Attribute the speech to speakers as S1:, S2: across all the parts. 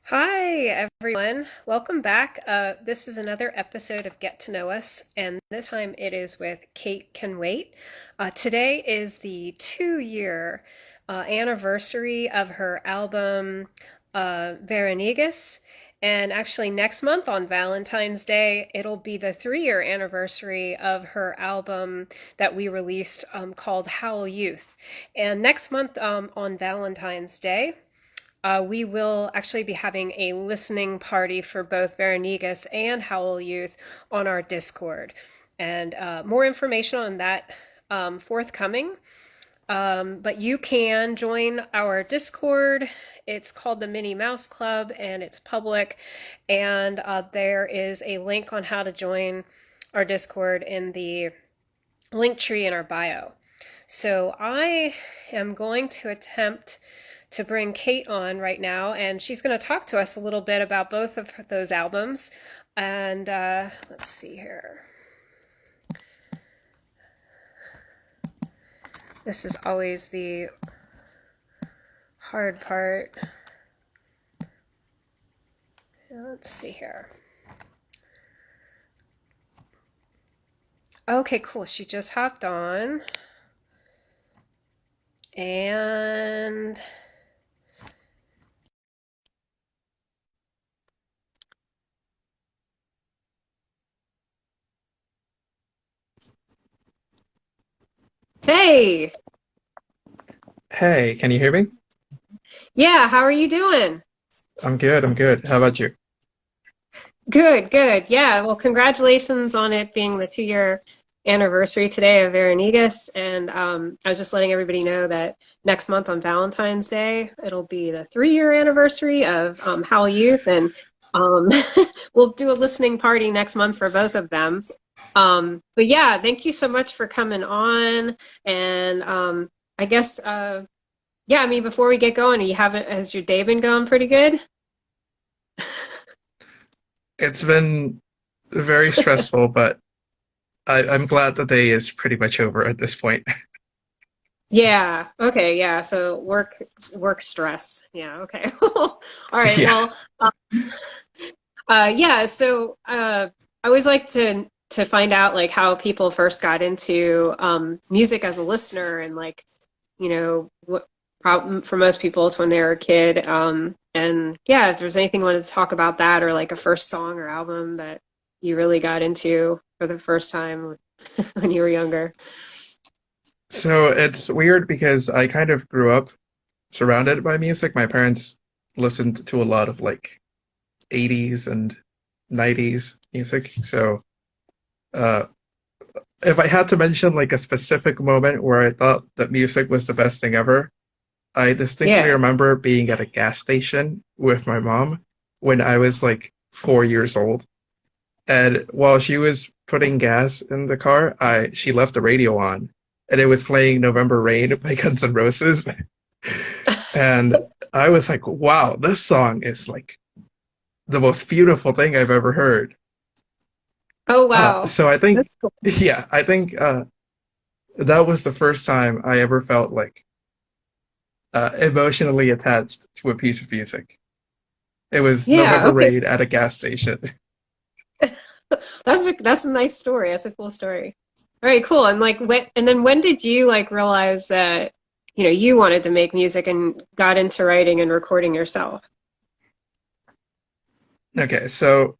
S1: Hi, everyone. Welcome back. This is another episode of Get to Know Us, and this time it is with Kate Can Wait. Today is the 2 year anniversary of her album Veronegas. And actually, next month on Valentine's Day, it'll be the 3 year anniversary of her album that we released called Howl Youth. And next month on Valentine's Day, we will actually be having a listening party for both Veronegas and Howl Youth on our Discord. And more information on that forthcoming. But you can join our Discord. It's called the Minnie Mouse Club and it's public. And there is a link on how to join our Discord in the link tree in our bio. So I am going to attempt to bring Kate on right now, and she's going to talk to us a little bit about both of those albums. And let's see here. This is always the hard part. Let's see here. Okay, cool. She just hopped on. And hey,
S2: Hey, can you hear me?
S1: yeah, how are you doing?
S2: I'm good, I'm good. How about you?
S1: Good, good. Yeah, well, congratulations on it being the 2 year anniversary today of Veronegas. And I was just letting everybody know that next month on Valentine's Day, it'll be the 3 year anniversary of Howl Youth. And um, we'll do a listening party next month for both of them. But yeah, thank you so much for coming on. And I guess, yeah, I mean, before we get going, has your day been going pretty good?
S2: It's been very stressful, but I'm glad the day is pretty much over at this point.
S1: Yeah. Okay. Yeah. So work stress. Yeah. Okay. All right.
S2: Yeah.
S1: Well, yeah. So I always like to find out like how people first got into music as a listener, and like what problem for most people it's when they were a kid. And yeah, if there's anything you wanted to talk about that, or like a first song or album that you really got into for the first time when you were younger.
S2: So it's weird because I kind of grew up surrounded by music. My parents listened to a lot of like 80s and 90s music. So uh, if I had to mention like a specific moment where I thought that music was the best thing ever, I distinctly
S1: Yeah.
S2: remember being at a gas station with my mom when I was like 4 years old. And while she was putting gas in the car, I she left the radio on, and it was playing November Rain by Guns N' Roses. And I was like, wow, this song is like the most beautiful thing I've ever heard.
S1: Oh wow.
S2: So I think,
S1: That's cool.
S2: yeah, I think that was the first time I ever felt like emotionally attached to a piece of music. It was
S1: Yeah.
S2: November
S1: Okay.
S2: Rain at a gas station.
S1: That's a nice story. That's a cool story. All right, cool. And like when did you like realize that you wanted to make music and got into writing and recording yourself?
S2: Okay, so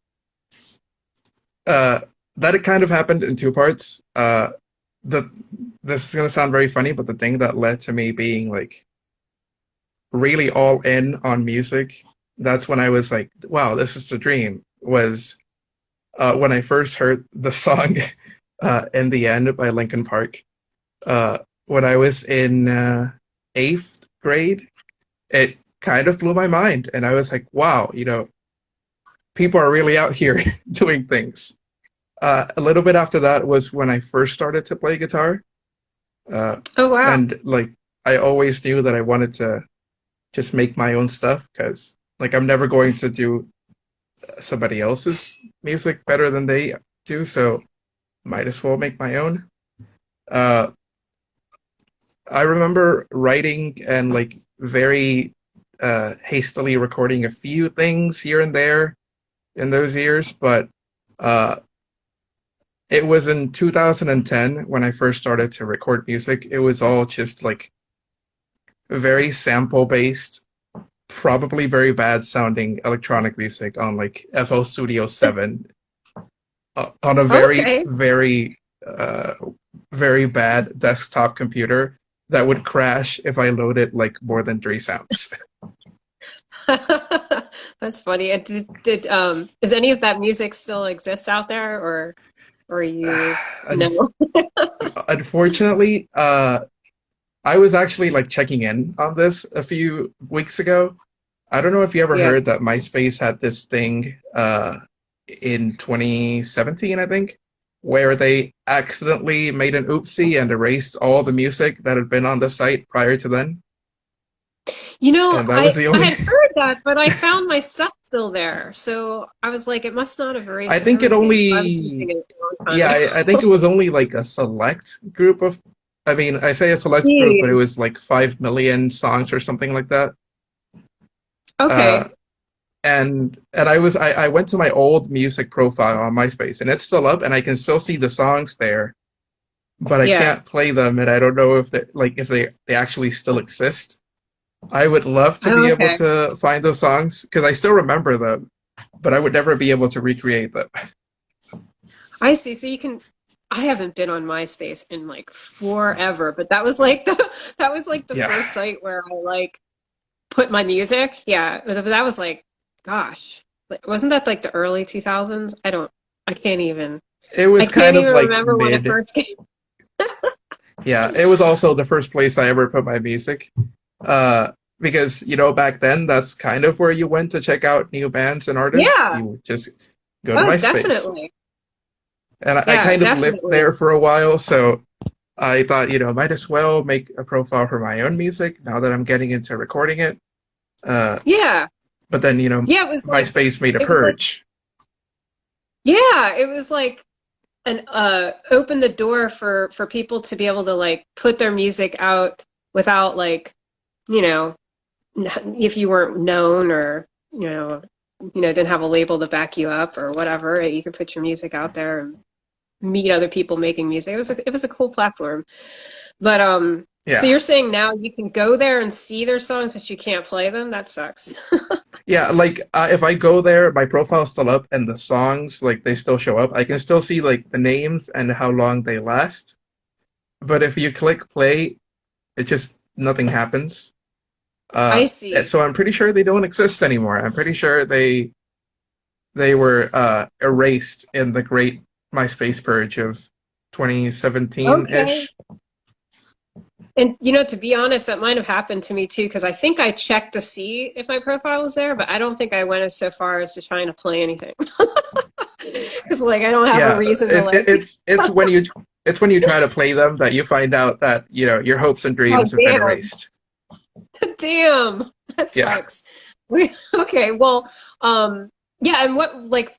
S2: uh, that kind of happened in two parts. The This is gonna sound very funny, but the thing that led to me being like really all in on music, that's when I was like, wow, this is the dream. Was when I first heard the song "In the End" by Linkin Park. When I was in eighth grade, it kind of blew my mind, and I was like, wow, people are really out here doing things. A little bit after that was when I first started to play guitar. Uh,
S1: Oh wow.
S2: and like I always knew that I wanted to just make my own stuff because like I'm never going to do somebody else's music better than they do, so might as well make my own. Uh, I remember writing and like very hastily recording a few things here and there in those years, but uh, it was in 2010 when I first started to record music. It was all just like very sample based, probably very bad sounding electronic music on like FL Studio 7 on a very,
S1: Okay.
S2: uh, very bad desktop computer that would crash if I loaded like more than three sounds.
S1: That's funny. And does any of that music still exist out there, or you
S2: Unf-
S1: know?
S2: Unfortunately, I was actually like checking in on this a few weeks ago. I don't know if you ever
S1: Yeah.
S2: heard that MySpace had this thing in 2017, I think, where they accidentally made an oopsie and erased all the music that had been on the site prior to then.
S1: You know,
S2: And that was
S1: I
S2: the
S1: I
S2: only,
S1: had heard that, but I found my stuff still there. So I was like, it must not have
S2: I
S1: erased
S2: think it
S1: everything because I was using
S2: only,
S1: it a long
S2: yeah,
S1: time
S2: I think
S1: ago.
S2: it was only like a select group of, I mean, I say a select group, but it was
S1: Jeez.
S2: like 5 million songs or something like that. Uh,
S1: Okay.
S2: and I went to my old music profile on MySpace and it's still up and I can still see the songs there, but I
S1: Yeah.
S2: can't play them and I don't know if they actually still exist. I would love to
S1: Oh,
S2: be able
S1: okay.
S2: to find those songs because I still remember them, but I would never be able to recreate them.
S1: I see. So you can. I haven't been on MySpace in like forever, but that was like the that was like the
S2: Yeah.
S1: first site where I like put my music. Yeah, but that was like, gosh, wasn't that like the early 2000s? I can't even.
S2: It
S1: I
S2: was
S1: can't
S2: kind of
S1: even
S2: like
S1: remember when it
S2: mid.
S1: first came.
S2: Yeah, it was also the first place I ever put my music. Because, back then that's kind of where you went to check out new bands and artists.
S1: Yeah.
S2: You would just go to
S1: Oh,
S2: MySpace.
S1: definitely.
S2: And I
S1: Yeah,
S2: kind of lived
S1: definitely.
S2: there for a while, so I thought, might as well make a profile for my own music now that I'm getting into recording it. Uh,
S1: Yeah.
S2: but then,
S1: Yeah, it was like
S2: MySpace made a
S1: it was like
S2: purge.
S1: yeah, it was like an open the door for people to be able to like put their music out without like, you know, if you weren't known or, didn't have a label to back you up or whatever, you could put your music out there and meet other people making music. It was a cool platform. But so
S2: Yeah.
S1: you're saying now you can go there and see their songs, but you can't play them? That sucks.
S2: Yeah, like if I go there, my profile's still up and the songs, like they still show up. I can still see like the names and how long they last. But if you click play, it just nothing happens.
S1: I see.
S2: So I'm pretty sure they don't exist anymore. I'm pretty sure they were erased in the great MySpace purge of
S1: Okay.
S2: 2017-ish.
S1: And to be honest, that might have happened to me too, because I think I checked to see if my profile was there, but I don't think I went as so far as to trying to play anything. Because like I don't have a
S2: Yeah,
S1: reason to like,
S2: it's when you try to play them that you find out that your hopes and
S1: oh
S2: dreams have been
S1: damn,
S2: erased.
S1: damn, that
S2: Yeah.
S1: sucks. Okay, well, yeah, and what like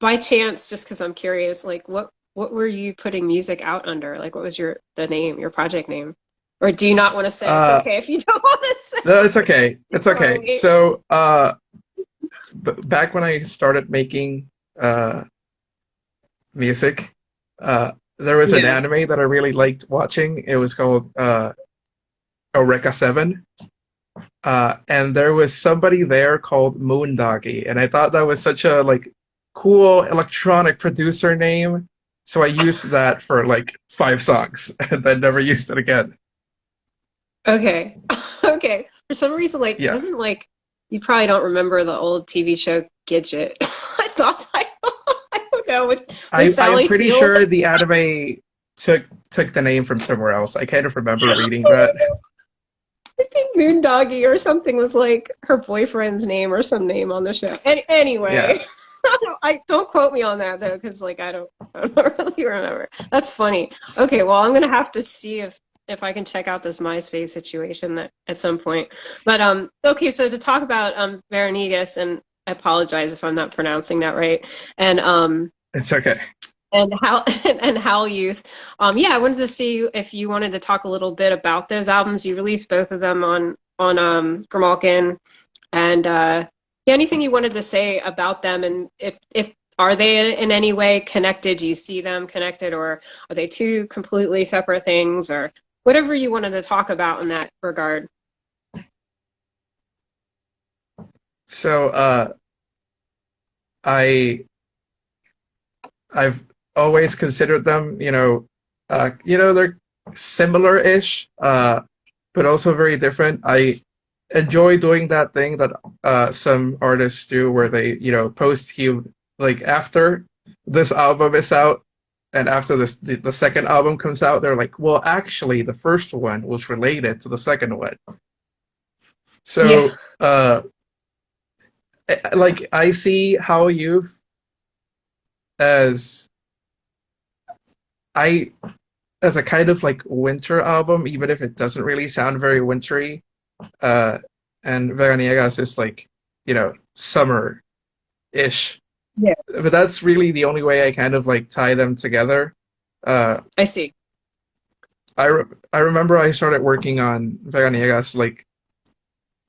S1: by chance, just because I'm curious, like what were you putting music out under? Like what was the name, your project name? Or do you not want to say? It's
S2: Uh,
S1: okay if you don't want to say.
S2: no, it's okay. It's okay.
S1: Sorry.
S2: So, back when I started making uh music, there was an
S1: Yeah.
S2: anime that I really liked watching. It was called Eureka 7. And there was somebody there called Moondoggy, and I thought that was such a like cool electronic producer name. So I used that for like 5 songs and then never used it again.
S1: Okay. Okay. For some reason, like,
S2: Yeah.
S1: wasn't like, you probably don't remember the old TV show Gidget. I don't know, with
S2: I am
S1: Sally
S2: pretty
S1: Field.
S2: sure the anime took the name from somewhere else. I kind of remember reading that.
S1: I think Moondoggy or something was like her boyfriend's name or some name on the show.
S2: Yeah.
S1: Anyway, I don't quote me on that though, because like I don't really remember. That's funny. Okay, well I'm gonna have to see if I can check out this MySpace situation that at some point. But okay, so to talk about Veronegas, and I apologize if I'm not pronouncing that right, and
S2: It's okay.
S1: and how and Howl Youth. Yeah, I wanted to see if you wanted to talk a little bit about those albums. You released both of them on on Grimalkin, and yeah, anything you wanted to say about them, and if are they in any way connected? Do you see them connected, or are they two completely separate things, or whatever you wanted to talk about in that regard?
S2: So I I've always considered them, they're similar-ish, but also very different. I enjoy doing that thing that some artists do where they, post you like after this album is out and after the second album comes out, they're like, well, actually, the first one was related to the second one.
S1: Yeah,
S2: So, like, I see How You've as I as a kind of like winter album, even if it doesn't really sound very wintry. Uh, and Veraniegas is like, summer-ish.
S1: yeah,
S2: But that's really the only way I kind of like tie them together. Uh,
S1: I see.
S2: I remember I started working on Veraniegas like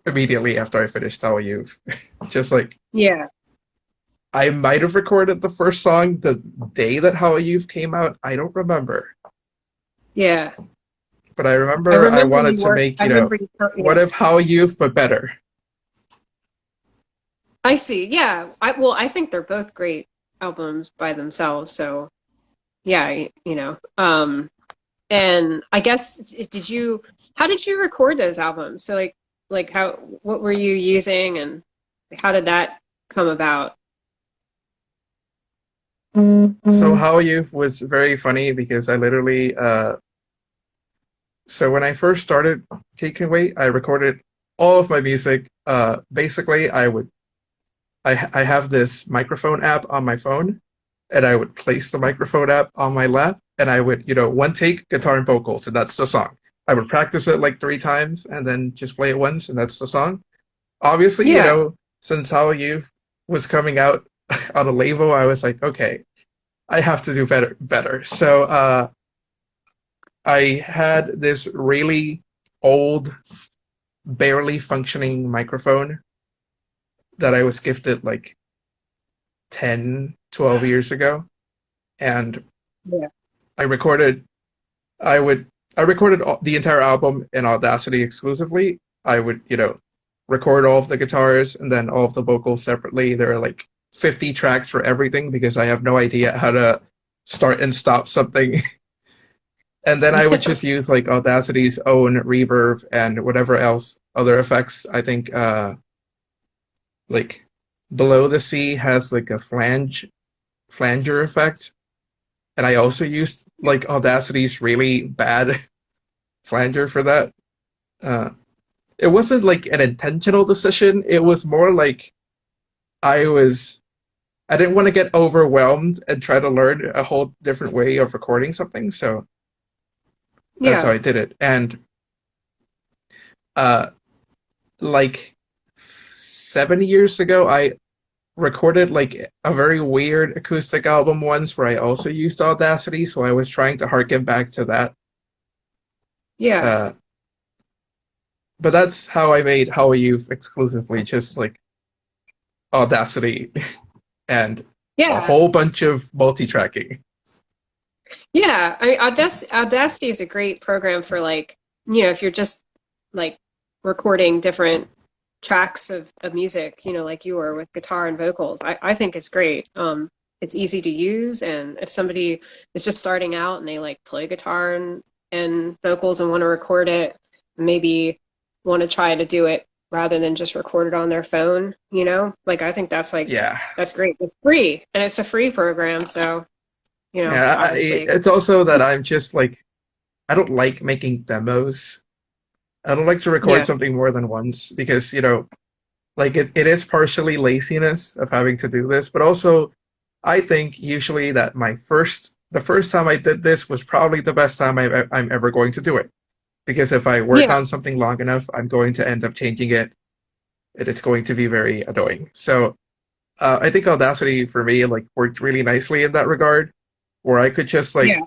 S2: immediately after I finished How You've. Just like
S1: Yeah,
S2: I might have recorded the first song the day that How You've came out. I don't remember.
S1: yeah.
S2: But I
S1: I
S2: remember I
S1: remember
S2: wanted
S1: you
S2: to
S1: work.
S2: make,
S1: I remember you.
S2: what
S1: Yeah,
S2: if How You've but better?
S1: I see. Yeah, I think they're both great albums by themselves. So yeah, and I guess how did you record those albums? So like what were you using, and how did that come about?
S2: So How You've was very funny because I literally so when I first started Kate Can Wait, I recorded all of my music. Basically, I have this microphone app on my phone, and I would place the microphone app on my lap, and I would, one take, guitar and vocals, and that's the song. I would practice it like 3 times, and then just play it once, and that's the song. Obviously,
S1: Yeah,
S2: since How You was coming out on a label, I was like, okay, I have to do better. So I had this really old, barely functioning microphone that I was gifted like 10, 12 years ago. And
S1: yeah,
S2: I recorded, I would, I recorded the entire album in Audacity exclusively. I would, record all of the guitars and then all of the vocals separately. There are like 50 tracks for everything because I have no idea how to start and stop something. And then I would just use like Audacity's own reverb and whatever else other effects. I think like Below the Sea has like a flanger effect, and I also used like Audacity's really bad flanger for that. Uh, it wasn't like an intentional decision. It was more like I was I didn't want to get overwhelmed and try to learn a whole different way of recording something, so that's how
S1: yeah,
S2: I did it. And uh, like 7 years ago, I recorded like a very weird acoustic album once where I also used Audacity, so I was trying to harken back to that.
S1: yeah,
S2: Uh, but that's how I made How I Youth exclusively, just like Audacity and a
S1: yeah,
S2: whole bunch of multi-tracking.
S1: yeah. I mean, Audacity is a great program for like, if you're just like recording different tracks of music, like you were with guitar and vocals. I think it's great. It's easy to use, and if somebody is just starting out and they like play guitar and vocals and want to record it, maybe want to try to do it rather than just record it on their phone, like I think
S2: Yeah,
S1: that's great. It's free and it's a free program, so it's
S2: yeah.
S1: obviously
S2: It's also that I'm just like I don't like making demos. I don't like to record
S1: yeah,
S2: something more than once because, like it is partially laziness of having to do this, but also I think usually that the first time I did this was probably the best time I'm ever going to do it. Because if I work
S1: yeah,
S2: on something long enough, I'm going to end up changing it, and it's going to be very annoying. So I think Audacity for me like worked really nicely in that regard, where I could just
S1: yeah,
S2: like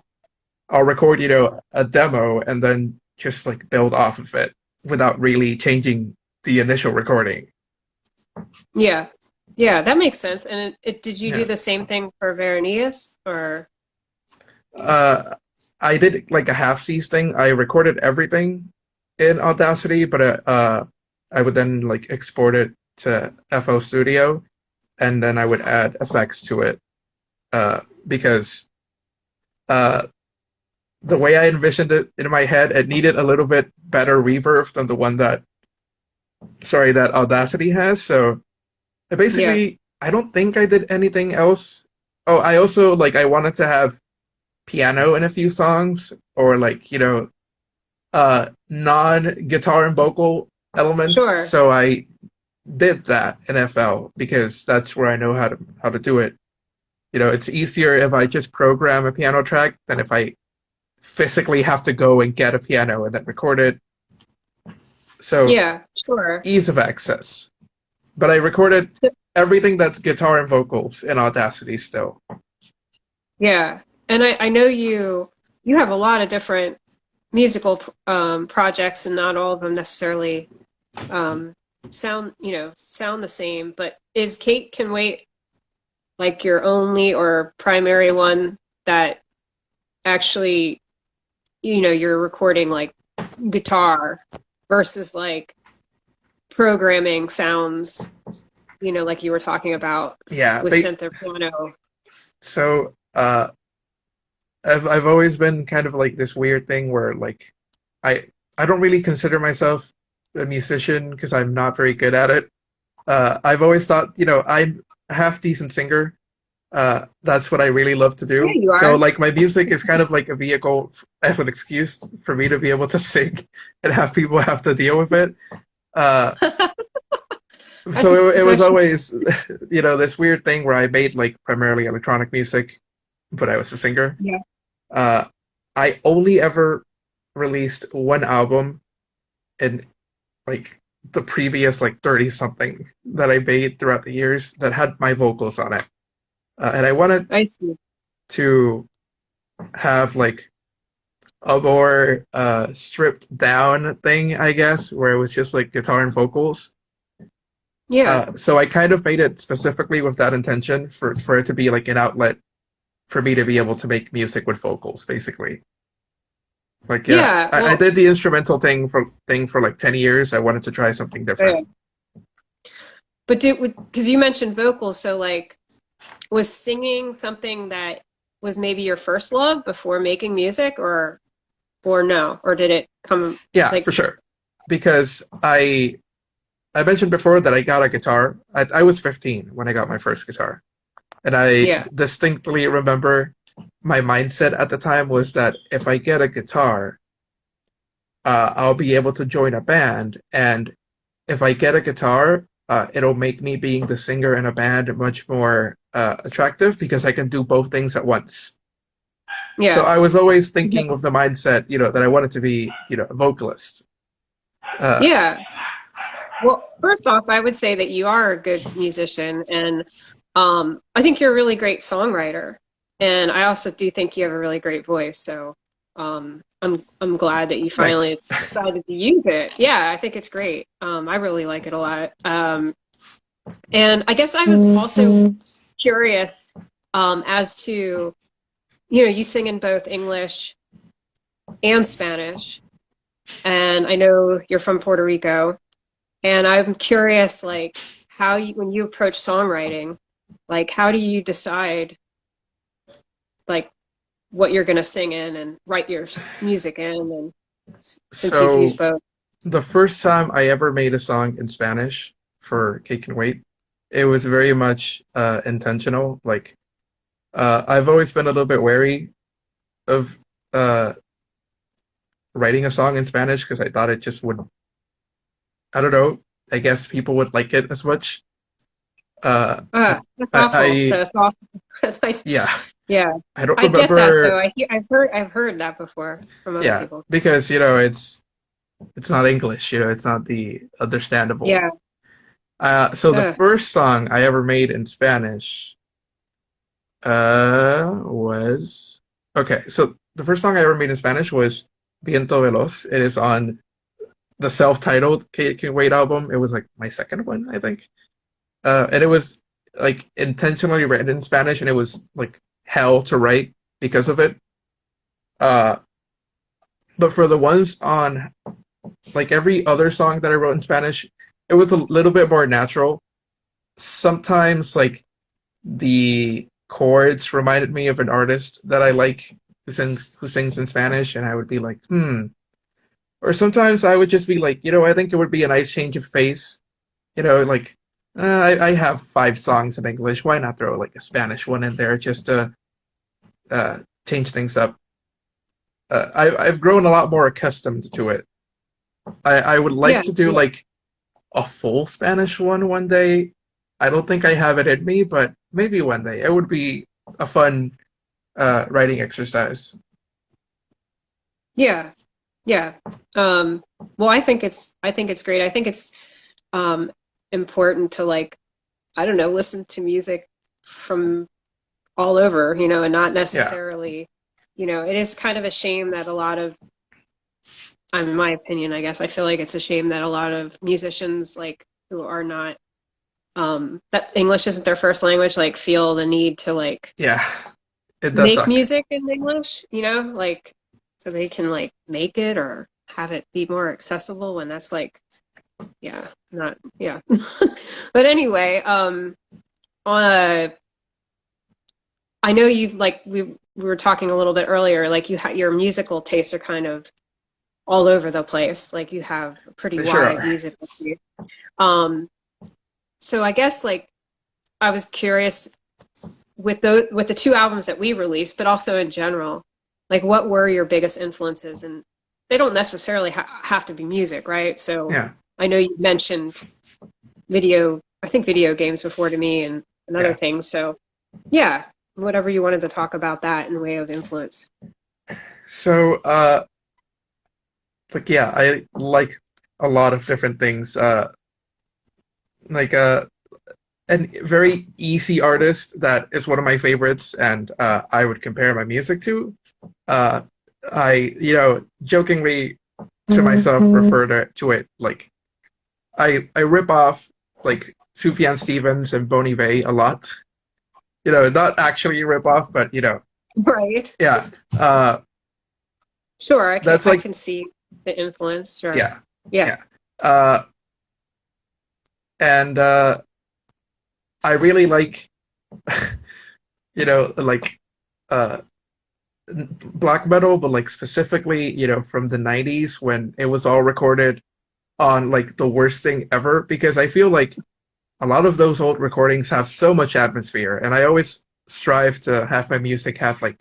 S2: I'll record a demo and then just like build off of it. without really changing the initial recording.
S1: Yeah. Yeah, that makes sense. And did you do
S2: Yeah.
S1: the same thing for Veronius or?
S2: Uh, I did like a half C's thing. I recorded everything in Audacity, but I would then like export it to FL Studio, and then I would add effects to it. Because uh, the way I envisioned it in my head, it needed a little bit better reverb than the one that Audacity has. So
S1: Yeah.
S2: basically, I don't think I did anything else. Oh, I also like I wanted to have piano in a few songs, or like non-guitar and vocal elements.
S1: Sure.
S2: So I did that in FL because that's where I know how to do it. It's easier if I just program a piano track than if I physically have to go and get a piano and then record it. So
S1: Yeah, sure.
S2: ease of access. But I recorded everything that's guitar and vocals in Audacity still.
S1: Yeah. And I know you have a lot of different musical projects, and not all of them necessarily um, sound the same. But is Kate Can Wait like your only or primary one that actually, you're recording like guitar versus like programming sounds, like you were talking about
S2: Yeah,
S1: with synth or piano?
S2: so I've always been kind of like this weird thing where like I I don't really consider myself a musician because I'm not very good at it. I've always thought, I'm a half decent singer. That's what I really love to
S1: Yeah,
S2: do.
S1: you
S2: So
S1: are.
S2: like my music is kind of like a vehicle as an excuse for me to be able to sing and have people have to deal with it. Uh, so it
S1: That's
S2: was
S1: actually,
S2: always, this weird thing where I made like primarily electronic music, but I was a singer.
S1: yeah.
S2: Uh, I only ever released one album in like the previous like 30 something that I made throughout the years that had my vocals on it. And I wanted
S1: I see.
S2: to have like a more stripped down thing, I guess, where it was just like guitar and vocals.
S1: Yeah.
S2: So I kind of made it specifically with that intention for it to be like an outlet for me to be able to make music with vocals, basically. Like yeah,
S1: Yeah.
S2: I
S1: Well,
S2: did the instrumental thing for like 10 years. I wanted to try something different.
S1: yeah. But because you mentioned vocals, so like, was singing something that was maybe your first love before making music, or no, or did it come
S2: Yeah,
S1: like?
S2: for sure. Because I mentioned before that I got a guitar. I was 15 when I got my first guitar. And I
S1: Yeah.
S2: distinctly remember my mindset at the time was that if I get a guitar, I'll be able to join a band. And if I get a guitar, it'll make me being the singer in a band much more attractive because I can do both things at once. So
S1: Yeah.
S2: I was always thinking with the mindset, that I wanted to be, a vocalist. Uh,
S1: Yeah. Well, first off, I would say that you are a good musician, and I think you're a really great songwriter. And I also do think you have a really great voice. So I'm glad that you finally
S2: Thanks.
S1: decided to use it. Yeah, I think it's great. I really like it a lot. And I guess I was also curious as to, you sing in both English and Spanish, and I know you're from Puerto Rico. And I'm curious, like, when you approach songwriting, like, how do you decide, like, what you're going to sing in and write your music in? And since you've used
S2: So
S1: both.
S2: the first time I ever made a song in Spanish for Cake and Wait, it was very much intentional. Like I've always been a little bit wary of uh, writing a song in Spanish because I thought it just would. I don't know. I guess people would like it as much. Uh, I,
S1: That's awful.
S2: I
S1: That's awful. It's like,
S2: yeah,
S1: yeah,
S2: I don't
S1: I get that though.
S2: remember.
S1: I've heard that before from other
S2: Yeah,
S1: people.
S2: because it's not English. It's not the understandable.
S1: Yeah.
S2: So the
S1: Uh,
S2: first song I ever made in Spanish was okay. So the first song I ever made in Spanish was Viento Veloz. It is on the self-titled Kate Can Wait album. It was like my second one, I think. And it was like intentionally written in Spanish, and it was like hell to write because of it. Uh, but for the ones on like every other song that I wrote in Spanish, it was a little bit more natural. Sometimes like the chords reminded me of an artist that I like who sings in Spanish, and I would be like, hmm. Or sometimes I would just be like, I think it would be a nice change of pace. Like I have 5 songs in English. Why not throw like a Spanish one in there just to change things up? I've grown a lot more accustomed to it. I would like
S1: Yeah,
S2: to do
S1: yeah,
S2: like a full Spanish one day. I don't think I have it in me, but maybe one day. It would be a fun writing exercise.
S1: yeah, yeah. Well, I think it's great. I think it's um important to like, I don't know, listen to music from all over, and not
S2: Yeah,
S1: necessarily, it is kind of a shame that a lot of, in my opinion, I guess, I feel like it's a shame that a lot of musicians like who are not that English isn't their first language, like feel the need to like
S2: yeah, it does
S1: make
S2: suck.
S1: music in English, like so they can like make it or have it be more accessible when that's like, yeah, not, yeah. But anyway, uh, I know you like we were talking a little bit earlier, like your musical tastes are kind of all over the place. Like you have a pretty
S2: They sure
S1: wide
S2: are.
S1: musical taste. Um, so I guess like I was curious with the 2 albums that we released, but also in general, like what were your biggest influences? And they don't necessarily have to be music, right? So
S2: Yeah,
S1: I know you mentioned I think video games before to me and other
S2: yeah.
S1: things. So yeah, whatever you wanted to talk about that in way of influence.
S2: So, like, yeah, I like a lot of different things. Like, a very easy artist that is one of my favorites, and I would compare my music to. Uh, I, jokingly to myself refer to it like I rip off like Sufjan Stevens and Bon Iver a lot. Not actually rip off, but
S1: Right.
S2: yeah. Uh,
S1: Sure, I can
S2: that's
S1: I
S2: like
S1: can see the influence. Sure.
S2: yeah,
S1: Yeah.
S2: yeah. Uh, and I really like like uh black metal, but like specifically, from the 90s when it was all recorded on like the worst thing ever, because I feel like a lot of those old recordings have so much atmosphere, and I always strive to have my music have like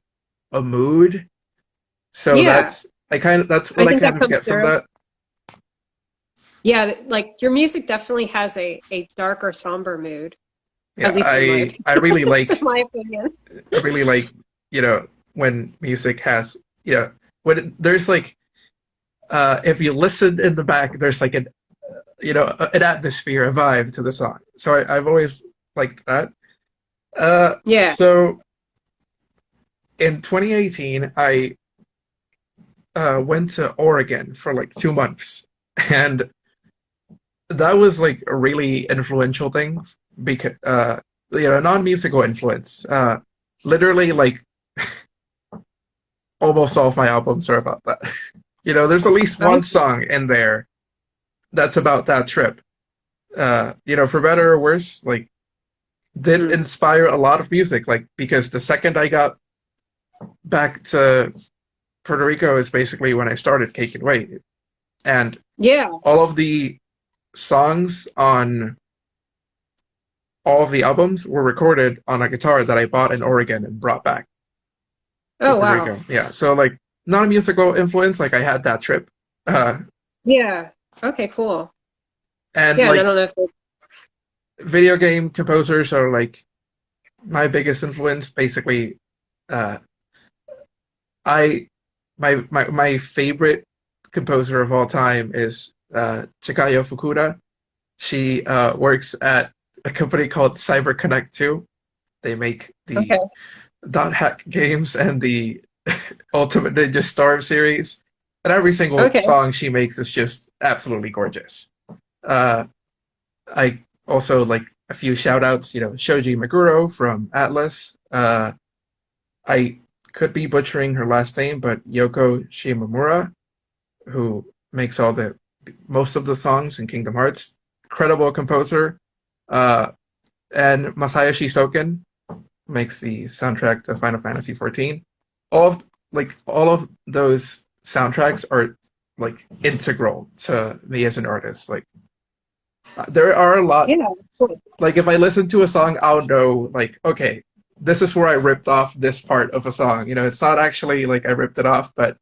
S2: a mood. So
S1: Yeah.
S2: that's
S1: I
S2: what I
S1: think
S2: kind
S1: that
S2: of
S1: comes
S2: get from
S1: through.
S2: that.
S1: Yeah, like your music definitely has a darker, somber mood,
S2: Yeah,
S1: at least in my
S2: I really
S1: in
S2: like
S1: my opinion.
S2: I really like, when music has, when there's like if you listen in the back, there's like an atmosphere, a vibe to the song. So I've always liked that.
S1: Yeah.
S2: So in 2018, I went to Oregon for like 2 months, and that was like a really influential thing because non-musical influence. Literally, like almost all of my albums are about that. There's at least one
S1: Okay.
S2: song in there that's about that trip. For better or worse, like did
S1: Mm.
S2: inspire a lot of music. Like because the second I got back to Puerto Rico is basically when I started Cake and Wait, and
S1: Yeah.
S2: all of the songs on all of the albums were recorded on a guitar that I bought in Oregon and brought back to
S1: Oh,
S2: Puerto
S1: wow.
S2: Rico. Yeah, so like not a musical influence, like I had that trip, uh,
S1: Yeah. Okay, cool.
S2: and
S1: Yeah, and I
S2: like
S1: don't know if
S2: video game composers are like my biggest influence. Basically, uh, I my favorite composer of all time is Chikayo Fukuda. She works at a company called CyberConnect 2. They make
S1: okay.
S2: the Dot Hack games and the Ultimate Ninja Storm series. and every single
S1: Okay.
S2: song she makes is just absolutely gorgeous. Uh, I also like a few shout outs, Shoji Meguro from Atlas. I could be butchering her last name, but Yoko Shimomura, who makes all the most of the songs in Kingdom Hearts, incredible composer. Uh, and Masayoshi Soken makes the soundtrack to Final Fantasy XIV. All of those soundtracks are like integral to me as an artist. Like there are a lot.
S1: Yeah. Cool.
S2: Like if I listen to a song, I'll know like okay, this is where I ripped off this part of a song. It's not actually like I ripped it off, but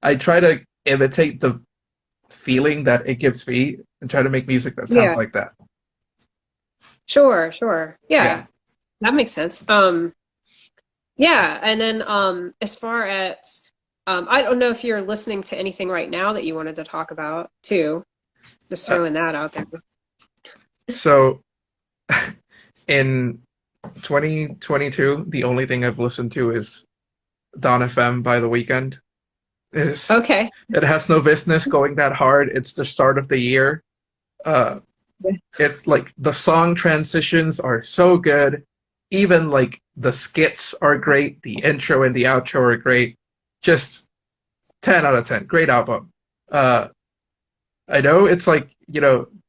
S2: I try to imitate the feeling that it gives me and try to make music that sounds
S1: Yeah.
S2: like that.
S1: Sure, sure.
S2: Yeah.
S1: Yeah, that makes sense. Yeah, and then as far as I don't know if you're listening to anything right now that you wanted to talk about too. Just
S2: Uh,
S1: throwing that out there.
S2: so in 2022, the only thing I've listened to is Dawn FM by The Weeknd.
S1: Okay.
S2: It has no business going that hard. It's the start of the year. Uh, it's like the song transitions are so good. Even like the skits are great. The intro and the outro are great. Just 10 out of 10. Great album. Uh, I know it's like,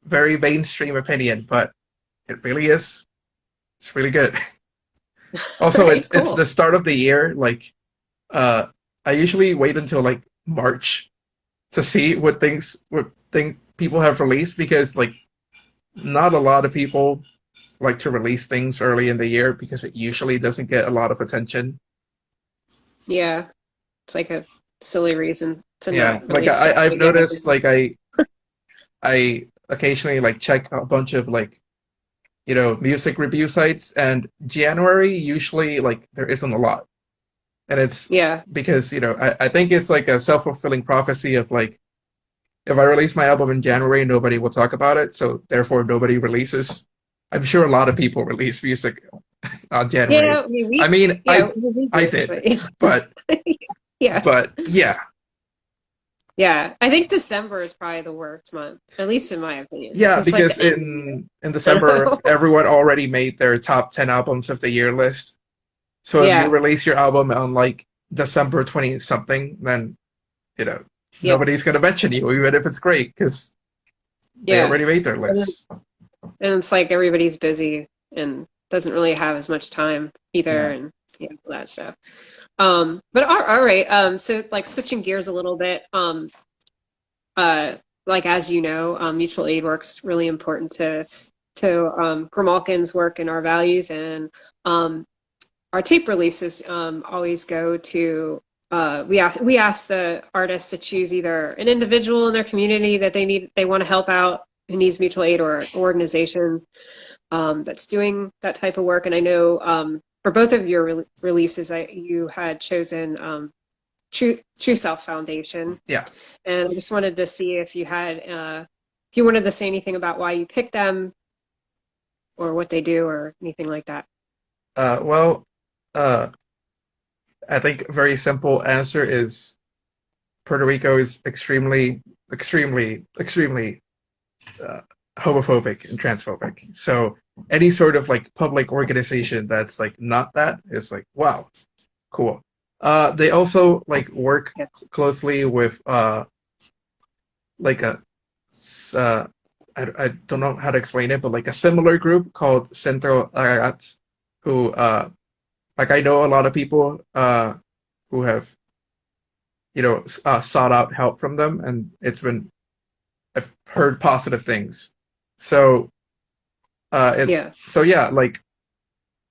S2: very mainstream opinion, but it really is. It's really good.
S1: All
S2: Also,
S1: right,
S2: it's
S1: cool.
S2: the start of the year. Like, I usually wait until like March to see what thing people have released because like not a lot of people like to release things early in the year because it usually doesn't get a lot of attention.
S1: Yeah, it's like a silly reason to
S2: Yeah,
S1: not
S2: like
S1: release stuff
S2: I've
S1: to give
S2: noticed
S1: everyone.
S2: like I occasionally like check a bunch of like music review sites and January usually like there isn't a lot. And it's
S1: Yeah.
S2: because I think it's like a self-fulfilling prophecy of like if I release my album in January, nobody will talk about it, so therefore nobody releases. I'm sure a lot of people release music on January.
S1: Yeah, I mean,
S2: I
S1: we
S2: mean,
S1: yeah,
S2: I
S1: we
S2: I
S1: do,
S2: did,
S1: but yeah.
S2: but
S1: Yeah.
S2: but yeah,
S1: Yeah. I think December is probably the worst month, at least in my opinion.
S2: yeah,
S1: Just like
S2: because
S1: the end of the year.
S2: in
S1: I
S2: December
S1: know.
S2: everyone already made their top 10 albums of the year list. So if you
S1: Yeah.
S2: release your album on like December 20 something, then you know
S1: Yeah.
S2: nobody's gonna mention you even if it's great because they
S1: Yeah.
S2: already made their
S1: And then
S2: lists.
S1: and it's like everybody's busy and doesn't really have as much time either
S2: Yeah.
S1: and yeah, all that stuff. But all right. So like switching gears a little bit, uh, like as you know, mutual aid work's really important to Grimalkin's work and our values, and um, our tape releases always go to we ask the artists to choose either an individual in their community that they want to help out who needs mutual aid or an organization that's doing that type of work. And I know for both of your releases, you had chosen True Self Foundation,
S2: Yeah.
S1: and I just wanted to see if you wanted to say anything about why you picked them or what they do or anything like that.
S2: Well, uh, I think a very simple answer is Puerto Rico is extremely, extremely, extremely uh, homophobic and transphobic. So any sort of like public organization that's like not that is like wow, cool. They also like work
S1: Yeah.
S2: closely with like a uh, I don't know how to explain it, but like a similar group called Centro Aragats, who like I know a lot of people who have sought out help from them, and I've heard positive things. So it's
S1: Yeah.
S2: so yeah, like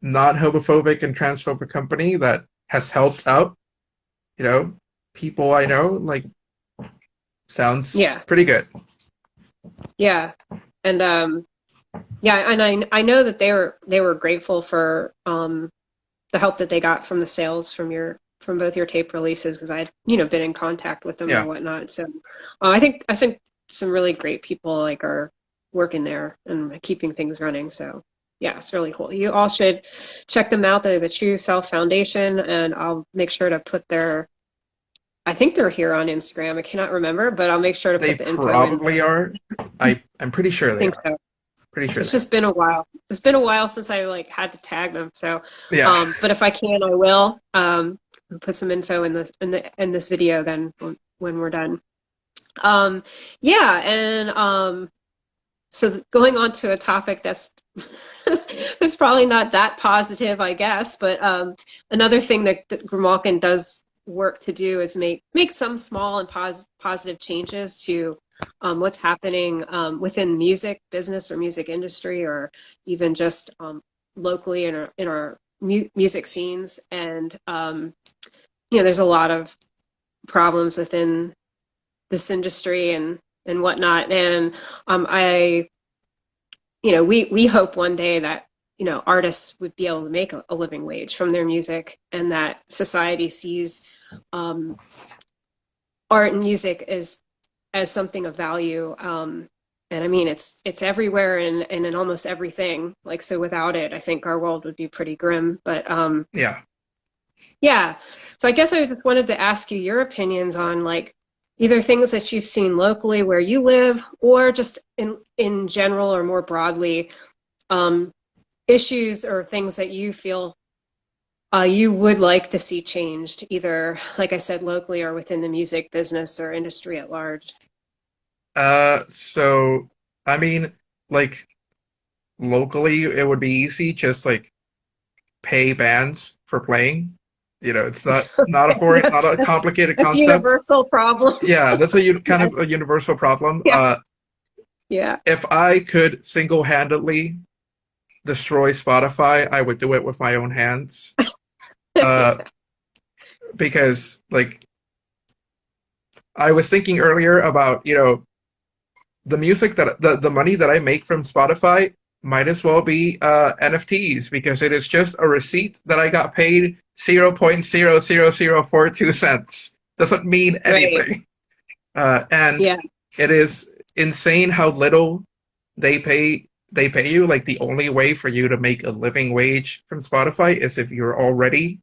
S2: not homophobic and transphobic company that has helped out, you know, people I know. Like sounds
S1: Yeah.
S2: pretty good.
S1: Yeah. And yeah, and I know that they were grateful for the help that they got from the sales from both your tape releases because I'd been in contact with them or
S2: Yeah,
S1: whatnot. So I think some really great people like are working there and keeping things running. So yeah, it's really cool. You all should check them out. They're the True Self Foundation, and I'll make sure to put I think they're here on Instagram. I cannot remember, but I'll make sure to
S2: They
S1: put the info in.
S2: probably are. I'm pretty sure
S1: I
S2: they
S1: think
S2: are.
S1: so.
S2: Pretty sure
S1: It's
S2: they are.
S1: just been a while. It's been a while since I like had to tag them. So,
S2: Yeah.
S1: but if I can, I will. Put some info in this video then when we're done. Um, yeah, and so going on to a topic that's it's probably not that positive, I guess, but another thing that Grimalkin does work to do is make some small and positive changes to what's happening within music business or music industry, or even just locally in our music scenes. And there's a lot of problems within this industry and whatnot. And I we hope one day that artists would be able to make a living wage from their music, and that society sees um, art and music as something of value. And I mean, it's everywhere and in almost everything. Like, so without it, I think our world would be pretty grim. But
S2: Yeah.
S1: yeah, so I guess I just wanted to ask you your opinions on like either things that you've seen locally where you live, or just in general or more broadly, um, issues or things that you feel you would like to see changed, either, like I said, locally or within the music business or industry at large.
S2: So I mean, like locally, it would be easy, just like pay bands for playing. It's not a complicated
S1: That's
S2: concept.
S1: universal problem.
S2: Yeah, that's kind of
S1: Yes,
S2: a universal problem.
S1: yes, yeah,
S2: If I could single-handedly destroy Spotify, I would do it with my own hands. Uh, because like I was thinking earlier about, the music the money that I make from Spotify might as well be NFTs, because it is just a receipt that I got paid 0.00042 cents. Doesn't mean
S1: right,
S2: anything. And
S1: yeah,
S2: it is insane how little they pay you. Like, the only way for you to make a living wage from Spotify is if you're already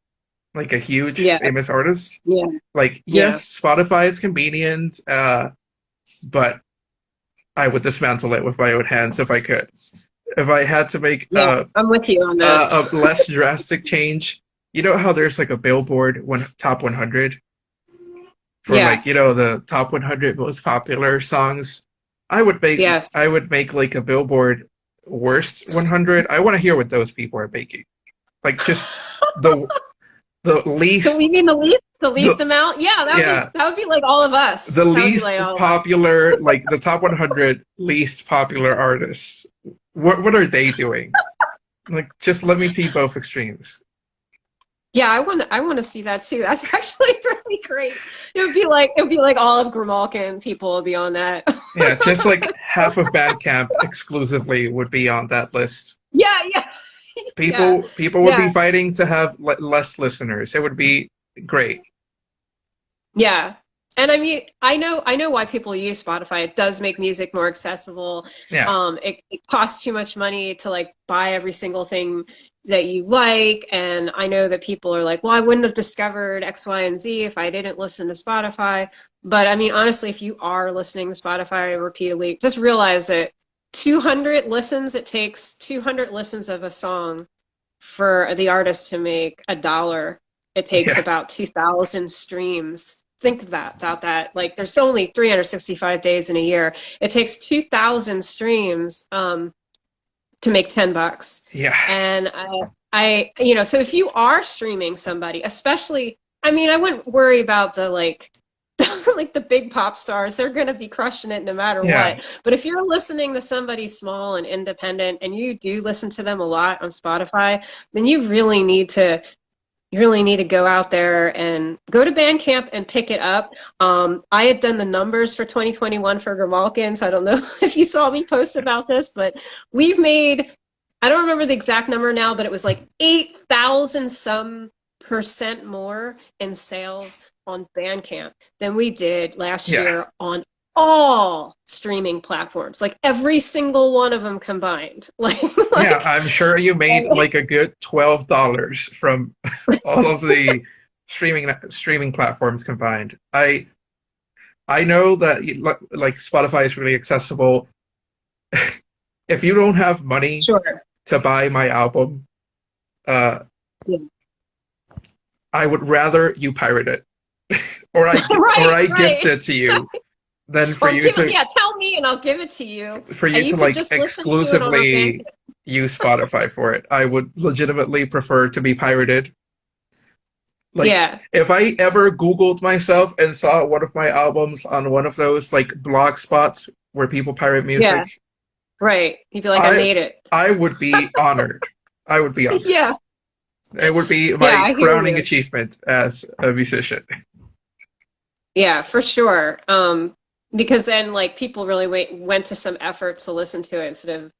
S2: like a huge
S1: yeah,
S2: famous artist.
S1: yeah,
S2: Like,
S1: yeah,
S2: yes, Spotify is convenient, but I would dismantle it with my own hands if I could. If I had to make
S1: yeah. I'm with you on that.
S2: a less drastic change, you know how there's like a Billboard top 100 for, like,
S1: Yes,
S2: the top 100 most popular songs. I would make
S1: yes.
S2: I would make like a Billboard worst 100. I want to hear what those people are making. Like, just the the
S1: So
S2: least
S1: we mean the least
S2: the
S1: amount? Yeah,
S2: yeah,
S1: that would be like all of us.
S2: the
S1: That would be
S2: least
S1: like all of us.
S2: popular, like the top 100 least popular artists. What are they doing? Like, just let me see both extremes.
S1: Yeah, I want to see that too. That's actually really great. It would be like all of Grimalkin people would be on that.
S2: Yeah, just like half of Bandcamp exclusively would be on that list.
S1: Yeah, yeah, yeah,
S2: People would be
S1: yeah,
S2: fighting to have less listeners. It would be great.
S1: yeah. And I mean, I know why people use Spotify. It does make music more accessible.
S2: Yeah,
S1: It costs too much money to like buy every single thing that you like. And I know that people are like, well, I wouldn't have discovered X, Y, and Z if I didn't listen to Spotify. But I mean, honestly, if you are listening to Spotify repeatedly, just realize that 200 listens, it takes 200 listens of a song for the artist to make $1. It takes
S2: yeah,
S1: about 2,000 streams. Think of that about that. Like, there's only 365 days in a year. It takes 2,000 streams to make $10.
S2: yeah,
S1: And so if you are streaming somebody, especially, I mean, I wouldn't worry about the like like the big pop stars. They're going to be crushing it no matter
S2: yeah,
S1: what. But if you're listening to somebody small and independent, and you do listen to them a lot on Spotify, then you really need to go out there and go to Bandcamp and pick it up. I had done the numbers for 2021 for Grimalkin, so I don't know if you saw me post about this, but we've made, I don't remember the exact number now, but it was like 8,000 some percent more in sales on Bandcamp than we did last
S2: yeah,
S1: year on all streaming platforms, like every single one of them combined.
S2: yeah.
S1: Like,
S2: I'm sure you made like a good $12 from all of the streaming platforms combined. I know that like Spotify is really accessible. If you don't have money
S1: Sure.
S2: to buy my album, uh,
S1: Yeah.
S2: I would rather you pirate it, or
S1: Right,
S2: I gift
S1: right.
S2: it to you than for
S1: Or
S2: you
S1: give it,
S2: to
S1: yeah, tell me and I'll give it to you. And you could
S2: like
S1: just listen to it on our
S2: exclusively
S1: Bandcamp.
S2: use Spotify for it. I would legitimately prefer to be pirated. Like
S1: Yeah,
S2: if I ever Googled myself and saw one of my albums on one of those like blog spots where people pirate
S1: yeah,
S2: music,
S1: right. You'd be like, I
S2: I
S1: made it.
S2: I would be honored. I would be honored.
S1: Yeah,
S2: It would be
S1: yeah,
S2: my
S1: I hear
S2: crowning
S1: you.
S2: achievement as a musician.
S1: Yeah, for sure. Because then like people really went to some effort to listen to it instead of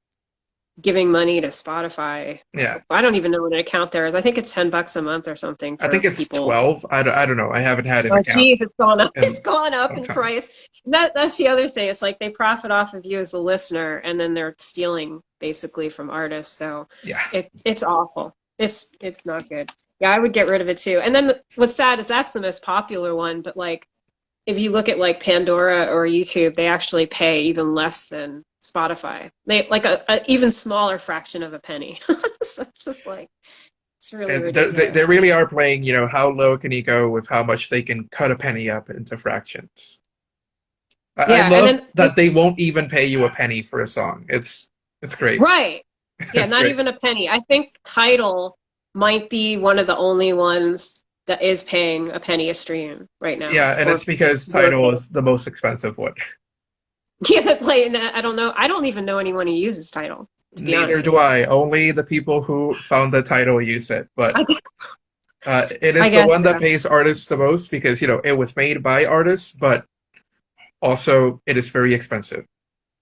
S1: giving money to Spotify.
S2: Yeah.
S1: I don't even know what an account there is. I think it's $10 a month or something
S2: I think
S1: for
S2: it's
S1: people.
S2: 12. I don't know. I haven't had an
S1: Oh,
S2: account
S1: geez, it's gone up. It's
S2: in
S1: gone
S2: a
S1: up
S2: long
S1: in
S2: time.
S1: price. That's the other thing. It's like they profit off of you as a listener, and then they're stealing basically from artists. So
S2: Yeah.
S1: it's awful. It's not good. Yeah, I would get rid of it too. And then what's sad is that's the most popular one. But like, if you look at like Pandora or YouTube, they actually pay even less than Spotify. They like a even smaller fraction of a penny. So it's just like it's really
S2: And they
S1: ridiculous.
S2: really are playing, how low can you go with how much they can cut a penny up into fractions. I
S1: Yeah, and
S2: love
S1: then
S2: that they won't even pay you a penny for a song. It's great.
S1: right. Yeah,
S2: It's
S1: not
S2: great.
S1: even a penny. I think Tidal might be one of the only ones that is paying a penny a stream right now.
S2: Yeah, and
S1: Or
S2: it's because Tidal is the most expensive one.
S1: yeah, like I don't know. I don't even know anyone who uses Tidal, to be
S2: Neither
S1: honest with
S2: do
S1: you.
S2: I. Only the people who found the title use it. But
S1: I,
S2: it
S1: I
S2: is the
S1: guess
S2: one that
S1: so.
S2: pays artists the most because, it was made by artists, but also it is very expensive.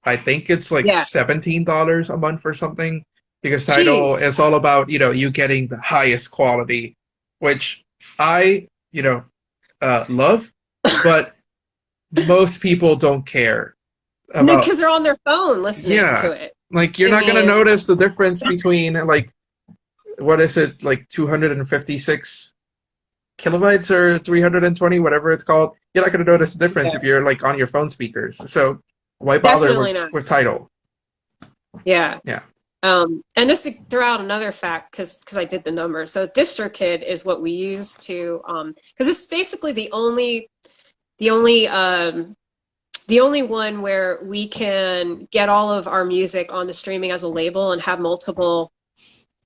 S2: I think it's like
S1: Yeah.
S2: $17 a month or something because Tidal
S1: Jeez.
S2: is all about, you getting the highest quality, which I, love, but most people don't care
S1: No,
S2: about.
S1: because they're on their phone listening to
S2: Yeah.
S1: it.
S2: Like you're
S1: I
S2: not gonna
S1: mean,
S2: notice the difference between like what is it, like 256 kilobytes or 320, whatever it's called. You're not gonna notice the difference
S1: yeah,
S2: if you're like on your phone speakers. So why bother
S1: definitely not.
S2: with Tidal?
S1: Yeah.
S2: Yeah.
S1: And just to throw out another fact, because I did the numbers. So DistroKid is what we use to because it's basically the only the only one where we can get all of our music on the streaming as a label and have multiple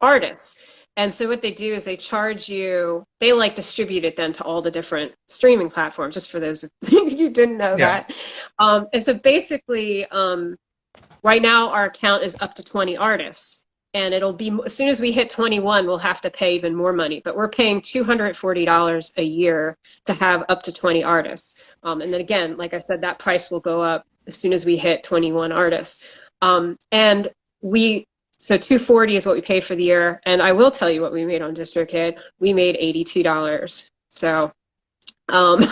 S1: artists. And so what they do is they charge you, they like distribute it then to all the different streaming platforms, just for those of you didn't know
S2: Yeah.
S1: that. And so basically, right now our account is up to 20 artists. And it'll be, as soon as we hit 21, we'll have to pay even more money. But we're paying $240 a year to have up to 20 artists. And then again, like I said, that price will go up as soon as we hit 21 artists. And so 240 is what we pay for the year. And I will tell you what we made on DistroKid. We made $82. So um,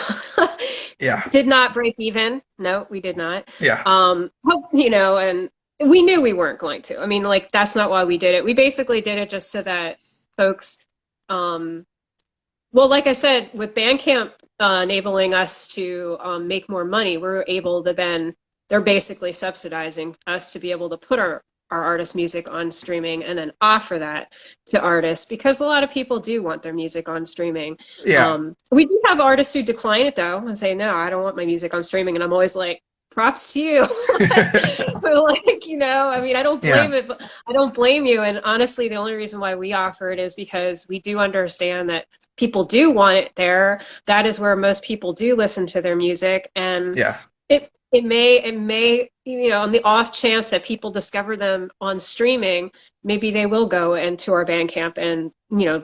S2: Yeah.
S1: did not break even. No, we did not.
S2: Yeah.
S1: And we knew we weren't going to. I mean, like, that's not why we did it. We basically did it just so that folks, well, like I said, with Bandcamp enabling us to make more money, we're able to then, they're basically subsidizing us to be able to put our artist music on streaming and then offer that to artists because a lot of people do want their music on streaming.
S2: Yeah.
S1: We do have artists who decline it though and say, no, I don't want my music on streaming. And I'm always like, props to you. But like, I mean, I don't
S2: Yeah.
S1: blame it, but I don't blame you. And honestly, the only reason why we offer it is because we do understand that people do want it there. That is where most people do listen to their music. And
S2: Yeah.
S1: it may, on the off chance that people discover them on streaming, maybe they will go into our Bandcamp and,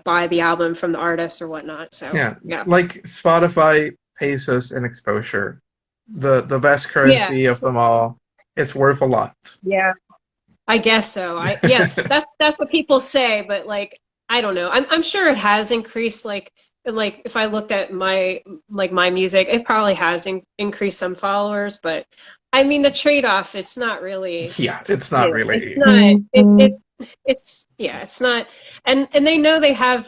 S1: buy the album from the artist or whatnot. So,
S2: Yeah.
S1: yeah.
S2: Like Spotify pays us an exposure. The best
S1: Yeah.
S2: currency of them all. It's worth a lot.
S1: Yeah. I guess so. Yeah, that's what people say, but like, I don't know. I'm sure it has increased. Like if I looked at my music, it probably has increased some followers, but I mean, the trade-off is not really,
S2: Yeah, it's not
S1: it's
S2: really.
S1: not, It's not, and they know they have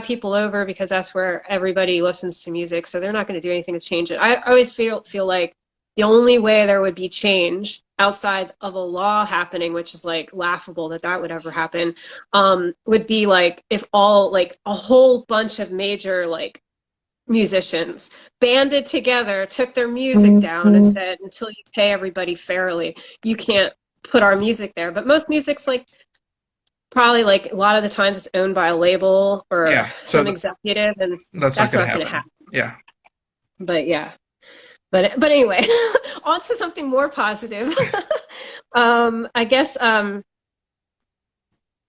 S1: people over because that's where everybody listens to music, so they're not going to do anything to change it. I always feel like the only way there would be change outside of a law happening, which is like laughable that that would ever happen, would be like if all like a whole bunch of major like musicians banded together, took their music down, and said, until you pay everybody fairly, you can't put our music there. But most music's like probably like a lot of the times it's owned by a label or
S2: Yeah, so
S1: some executive, and
S2: that's not
S1: that's
S2: gonna
S1: not going to
S2: happen.
S1: happen.
S2: Yeah.
S1: But yeah, but anyway, on to something more positive. I guess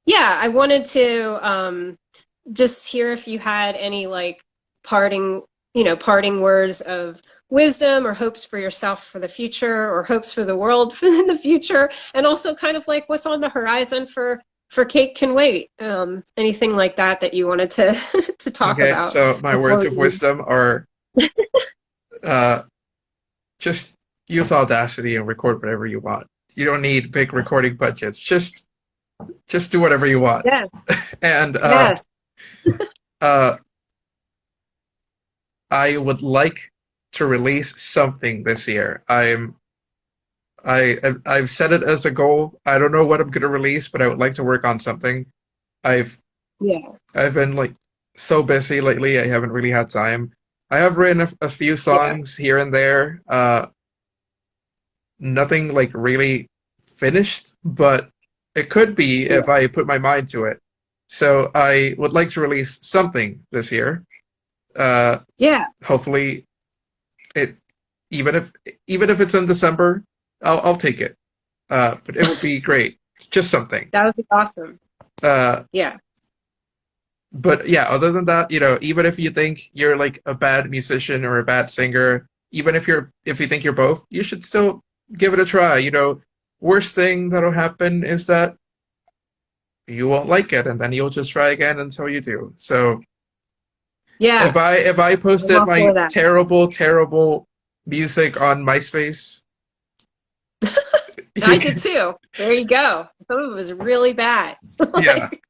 S1: yeah, I wanted to just hear if you had any like parting, parting words of wisdom or hopes for yourself for the future or hopes for the world in the future, and also kind of like what's on the horizon for Kate Can Wait. Anything like that that you wanted to to talk
S2: Okay,
S1: about
S2: so my words
S1: before
S2: of
S1: we.
S2: wisdom are uh just use Audacity and record whatever you want. You don't need big recording budgets. Just do whatever you want.
S1: Yes,
S2: And
S1: yes,
S2: uh I would like to release something this year. I've set it as a goal. I don't know what I'm gonna release, but I would like to work on something. I've
S1: yeah,
S2: I've been like so busy lately. I haven't really had time. I have written a few
S1: yeah,
S2: songs here and there. Nothing like really finished, but it could be
S1: yeah,
S2: if I put my mind to it. So I would like to release something this year. Uh,
S1: yeah.
S2: hopefully it even if even if it's in December, I'll take it. But it would be great. It's just something.
S1: That would be awesome.
S2: Uh,
S1: Yeah,
S2: but yeah, other than that, even if you think you're like a bad musician or a bad singer, even if you think you're both, you should still give it a try. Worst thing that'll happen is that you won't like it, and then you'll just try again until you do. So if
S1: yeah.
S2: I
S1: I'm
S2: posted
S1: all for
S2: my
S1: that.
S2: terrible, terrible music on MySpace,
S1: I
S2: you
S1: did
S2: can,
S1: too. There you go. Some of it was really bad.
S2: yeah,
S1: Like,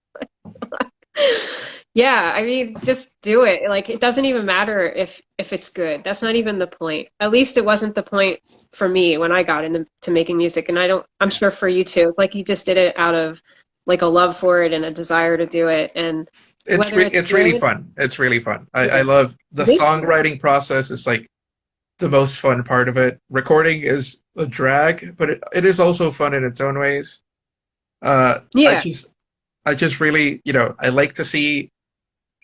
S1: yeah, I mean, just do it. Like, it doesn't even matter if it's good. That's not even the point. At least it wasn't the point for me when I got into to making music, and I don't. I'm sure for you too. It's like you just did it out of like a love for it and a desire to do it, and whether it's
S2: it's really
S1: good,
S2: fun. It's really fun. I
S1: yeah,
S2: love the
S1: me too.
S2: songwriting process. Is like the most fun part of it. Recording is a drag, but it is also fun in its own ways. Uh, I
S1: Yeah,
S2: just I just really, I like to see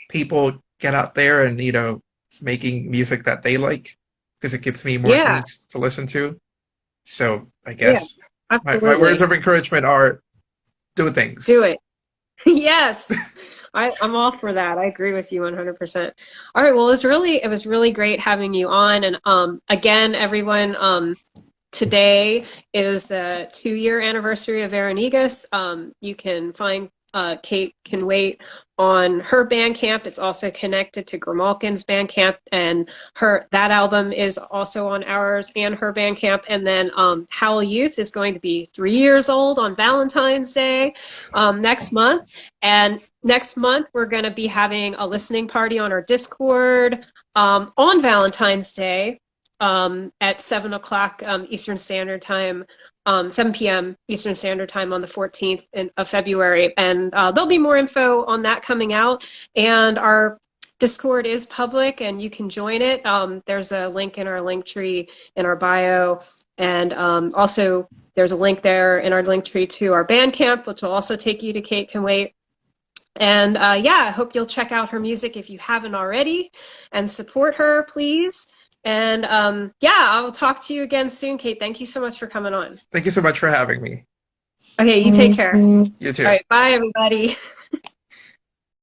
S2: people get out there and, making music that they like because it gives me more
S1: yeah,
S2: things to listen to. So I
S1: yeah,
S2: guess my words
S1: absolutely.
S2: of encouragement are do
S1: Do
S2: things.
S1: it. Yes. I'm all for that. I agree with you 100%. All right, well, it was really great having you on. And again, everyone, today is the 2-year anniversary of Veronicas. You can find Kate Can Wait on her Bandcamp. It's also connected to Grimalkin's Bandcamp, and her that album is also on ours and her Bandcamp. And then Howl Youth is going to be 3 years old on Valentine's Day next month. And next month we're going to be having a listening party on our Discord on Valentine's Day at 7 o'clock Eastern Standard Time, 7 p.m. Eastern Standard Time on the 14th of February. And there'll be more info on that coming out. And our Discord is public and you can join it. There's a link in our link tree in our bio. And also, there's a link there in our link tree to our Bandcamp, which will also take you to Kate Can Wait. And yeah, I hope you'll check out her music if you haven't already and support her, please. And yeah, I'll talk to you again soon, Kate. Thank you so much for coming on.
S2: Thank you so much for having me.
S1: Okay, you take care. All
S2: You too.
S1: right, bye, everybody.